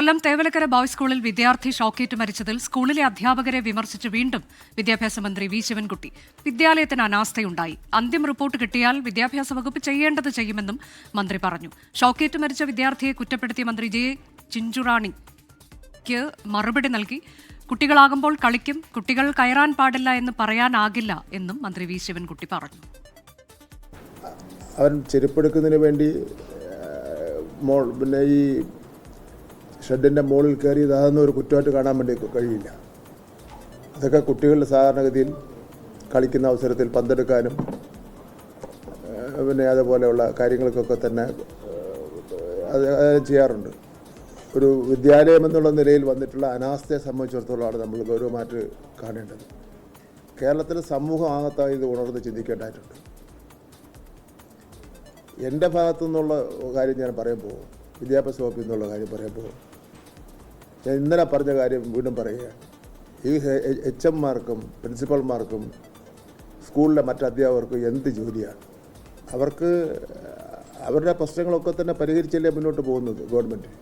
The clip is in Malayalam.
കൊല്ലം തേവലക്കര ബോയ്സ് സ്കൂളിൽ വിദ്യാർത്ഥി ഷോക്കേറ്റ് മരിച്ചതിൽ സ്കൂളിലെ അധ്യാപകരെ വിമർശിച്ച് വീണ്ടും വിദ്യാഭ്യാസ മന്ത്രി വി ശിവൻകുട്ടി. വിദ്യാലയത്തിന് അനാസ്ഥയുണ്ടായി. അന്തിമ റിപ്പോർട്ട് കിട്ടിയാൽ വിദ്യാഭ്യാസ വകുപ്പ് ചെയ്യേണ്ടത് ചെയ്യുമെന്നും മന്ത്രി പറഞ്ഞു. ഷോക്കേറ്റ് മരിച്ച വിദ്യാർത്ഥിയെ കുറ്റപ്പെടുത്തിയ മന്ത്രി ജെ ചിഞ്ചുറാണിക്ക് മറുപടി നൽകി. കുട്ടികളാകുമ്പോൾ കളിക്കും, കുട്ടികൾ കയറാൻ പാടില്ല എന്ന് പറയാനാകില്ല എന്നും മന്ത്രി വി ശിവൻകുട്ടി പറഞ്ഞു. അവൻ ചെരുപ്പെടുക്കുന്നതിന് വേണ്ടി പിന്നെ ഈ ഷെഡിൻ്റെ മുകളിൽ കയറിയത് അതൊന്നും ഒരു കുറ്റമായിട്ട് കാണാൻ വേണ്ടി കഴിയില്ല. അതൊക്കെ കുട്ടികളുടെ സാധാരണഗതിയിൽ കളിക്കുന്ന അവസരത്തിൽ പന്തെടുക്കാനും പിന്നെ അതുപോലെയുള്ള കാര്യങ്ങൾക്കൊക്കെ തന്നെ അത് ചെയ്യാറുണ്ട്. ഒരു വിദ്യാലയം എന്നുള്ള നിലയിൽ വന്നിട്ടുള്ള അനാസ്ഥയെ സംബന്ധിച്ചിടത്തോളമാണ് നമ്മൾ ഗൗരവമായിട്ട് കാണേണ്ടത്. കേരളത്തിലെ സമൂഹം ആകത്തായി ഇത് ഉണർന്ന് ചിന്തിക്കേണ്ടതായിട്ടുണ്ട്. എൻ്റെ ഭാഗത്തു നിന്നുള്ള കാര്യം ഞാൻ പറയുമ്പോൾ, വിദ്യാഭ്യാസ വകുപ്പിൽ നിന്നുള്ള കാര്യം പറയുമ്പോൾ, ഞാൻ ഇന്നലെ പറഞ്ഞ കാര്യം വീണ്ടും പറയുകയാണ്. ഈ HM-മാർക്കും പ്രിൻസിപ്പൽമാർക്കും സ്കൂളിലെ മറ്റ് അധ്യാപകർക്കും എന്ത് ജോലിയാണ്? അവർക്ക് അവരുടെ പ്രശ്നങ്ങളൊക്കെ തന്നെ പരിഹരിച്ചല്ലേ മുന്നോട്ട് പോകുന്നത് ഗവൺമെൻറ്.